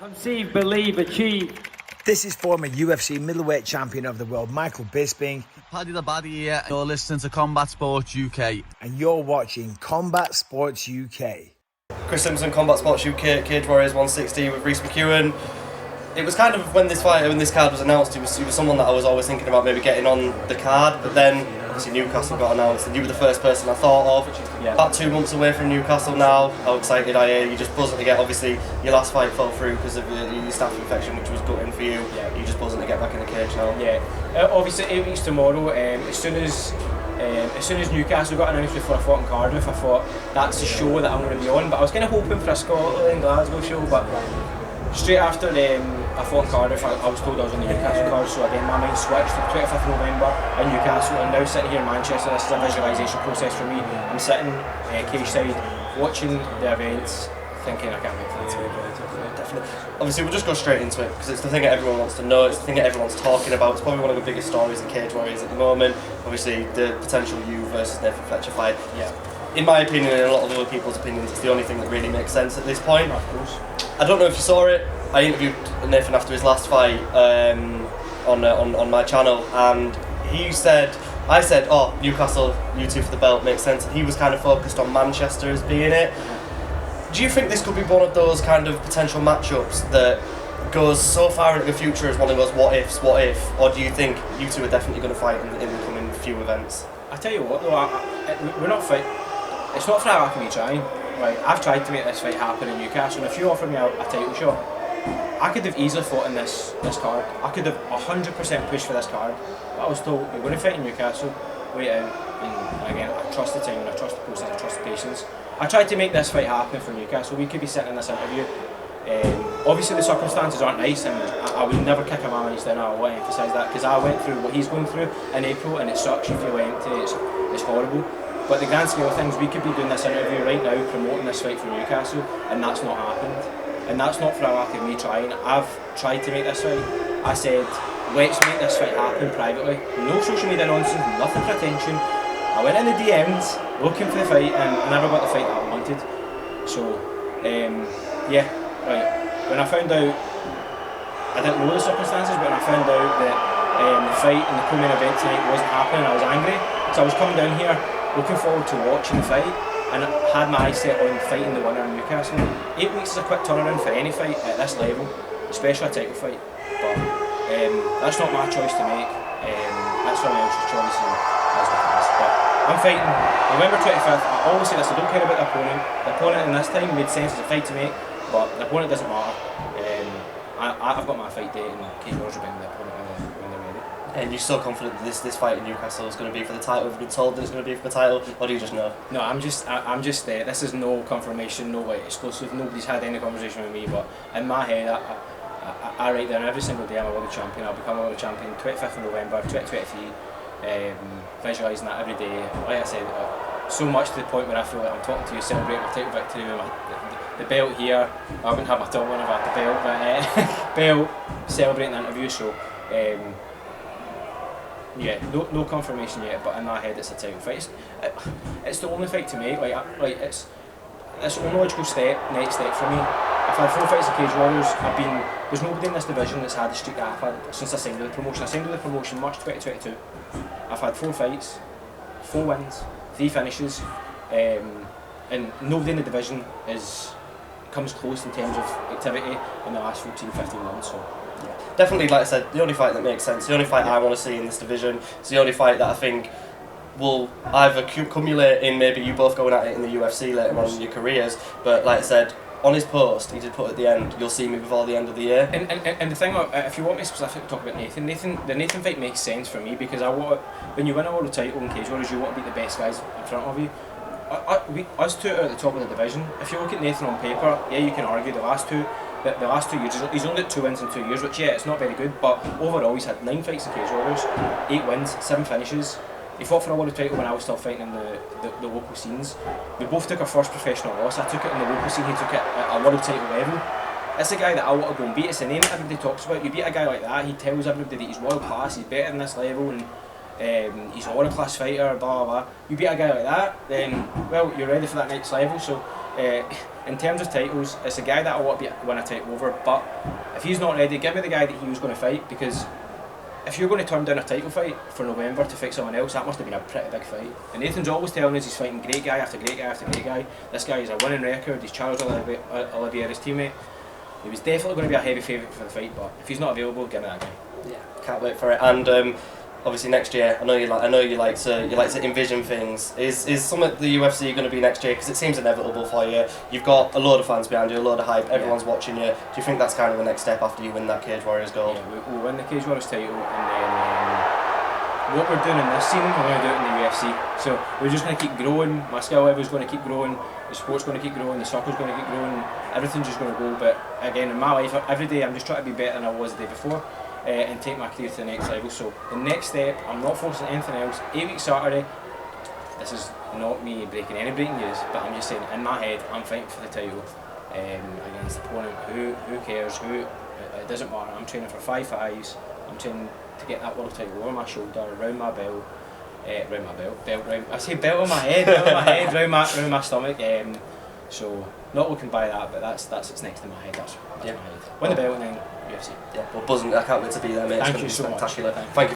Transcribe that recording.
Conceive, believe, achieve. This is former UFC middleweight champion of the world, Michael Bisping. Paddy the Baddy here. You're listening to Combat Sports UK. And you're watching Combat Sports UK. Chris Simpson, Combat Sports UK, Cage Warriors 160 with Reece McEwan. It was kind of when this card was announced, he was someone that I was always thinking about maybe getting on the card, but then obviously Newcastle got announced and you were the first person I thought of. Yeah. About 2 months away from Newcastle now. How excited I am. You just buzzing to get, obviously your last fight fell through because of your staph infection, which was gutting for you. Yeah. You just buzzing to get back in the cage now. Yeah, obviously 8 weeks tomorrow. As soon as Newcastle got announced before I fought in Cardiff, I thought that's the show that I'm going to be on. But I was kind of hoping for a Scotland, Glasgow show, but straight after I fought in Cardiff, I was told I was on the Newcastle card, so again my mind switched to 25th November in Newcastle, and now sitting here in Manchester, this is a visualisation process for me. I'm sitting cage side, watching the events, thinking I can't wait for it. Definitely. Obviously, we'll just go straight into it because it's the thing that everyone wants to know. It's the thing that everyone's talking about. It's probably one of the biggest stories in Cage Warriors at the moment. Obviously, the potential you versus Nathan Fletcher fight. Yeah. In my opinion, and a lot of other people's opinions, it's the only thing that really makes sense at this point. Of course. I don't know if you saw it. I interviewed Nathan after his last fight on my channel, and I said, "Oh, Newcastle, you two for the belt makes sense." And he was kind of focused on Manchester as being it. Do you think this could be one of those kind of potential matchups that goes so far into the future as one of those what if, or do you think you two are definitely going to fight in the coming few events? I tell you what though, we're not fighting. It's not for lack of me trying. Right, I've tried to make this fight happen in Newcastle, and if you offered me a title shot, I could have easily fought in this card. I could have 100% pushed for this card. But I was told, you're going to fight in Newcastle, wait out, and again, I trust the time, I trust the process, I trust the patience. I tried to make this fight happen for Newcastle. We could be sitting in this interview. Obviously the circumstances aren't nice, and I would never kick a man when he's down. I want to emphasise that, because I went through what he's going through in April, and it sucks. You feel empty, it's horrible. But the grand scale of things, we could be doing this interview right now, promoting this fight for Newcastle, and that's not happened. And that's not for a lack of me trying. I've tried to make this fight. I said, let's make this fight happen privately. No social media nonsense, nothing for attention. I went in the DMs looking for the fight, and I never got the fight that I wanted. So, yeah, right. When I found out, I didn't know the circumstances, but when I found out that the fight and the co-main event tonight wasn't happening, I was angry. So I was coming down here looking forward to watching the fight, and I had my eyes set on fighting the winner in Newcastle. 8 weeks is a quick turnaround for any fight at this level, especially a title fight. But that's not my choice to make. That's someone else's choice, and that's what it is. But I'm fighting November 25th. I always say this, I don't care about the opponent. The opponent in this time made sense as a fight to make, but the opponent doesn't matter. I've got my fight date, and Cage Warriors will bring the opponent when they're ready. And you're so confident that this fight in Newcastle is going to be for the title? Have you been told that it's going to be for the title, or do you just know? No, I'm just this is no confirmation, no like exclusive. Nobody's had any conversation with me, but in my head, I write down every single day I'm a world champion. I'll become a world champion 25th of November 2023. Visualising that every day. Like I said, so much to the point where I feel like I'm talking to you, celebrating my title victory with the belt here. I haven't had my top one, I've had the belt, but belt, celebrating the interview. So. Yeah, no confirmation yet, but in my head it's a title fight. It's the only fight to make. It's the only logical next step for me. I've had 4 fights at Cage Warriors. There's nobody in this division that's had the streak that I've had since I signed with the promotion. I signed with the promotion March 2022. I've had 4 fights, 4 wins, 3 finishes, and nobody in the division comes close in terms of activity in the last 14-15 months. So. Definitely, like I said, the only fight that makes sense, the only fight I want to see in this division, it's the only fight that I think will either accumulate in maybe you both going at it in the UFC later on in your careers, but like I said, on his post, he did put at the end, you'll see me before the end of the year. And the thing, if you want me specifically to talk about the Nathan fight makes sense for me, because when you win a world title in Cage Warriors, you want to beat the best guys in front of you. Us two are at the top of the division. If you look at Nathan on paper, yeah, you can argue the last 2 years, he's only got 2 wins in 2 years, which, yeah, it's not very good, but overall he's had 9 fights in Cage Warriors, 8 wins, 7 finishes. He fought for a world title when I was still fighting in the local scenes. We both took our first professional loss. I took it in the local scene, he took it at a world title level. It's a guy that I want to go and beat. It's a name that everybody talks about. You beat a guy like that, he tells everybody that he's world class, he's better than this level, and he's a world class fighter, blah blah blah. You beat a guy like that, then, well, you're ready for that next level. So in terms of titles, it's a guy that I want to win a title over. But if he's not ready, give me the guy that he was going to fight, because if you're going to turn down a title fight for November to fight someone else, that must have been a pretty big fight. And Nathan's always telling us he's fighting great guy after great guy after great guy. This guy has a winning record. He's challenged Olivier, his teammate. He was definitely going to be a heavy favourite for the fight, but if he's not available, give me that guy. Yeah, can't wait for it. And obviously next year, I know you like to envision things. Is some of the UFC going to be next year? Because it seems inevitable for you. You've got a load of fans behind you, a load of hype. Everyone's watching you. Do you think that's kind of the next step after you win that Cage Warriors gold? Yeah, we'll win the Cage Warriors title, and then what we're doing in this season, we're going to do it in the UFC. So we're just going to keep growing. My skill level's going to keep growing. The sport's going to keep growing. The circle's going to keep growing. Everything's just going to go. But again, in my life, every day I'm just trying to be better than I was the day before. And take my career to the next level. So the next step, I'm not focusing on anything else. 8 weeks Saturday, this is not me breaking any breaking news, but I'm just saying, in my head, I'm fighting for the title against the opponent. Who cares? It doesn't matter. I'm training for 5 fights. I'm training to get that world title over my shoulder, round my belt, I say belt on my head, round my stomach. So not looking by that, but that's what's next in my head. That's my head. Win the belt and then UFC. Yeah, well, buzzing. I can't wait to be there, mate. Thank It's you going to be so spectacular. much. Thank you.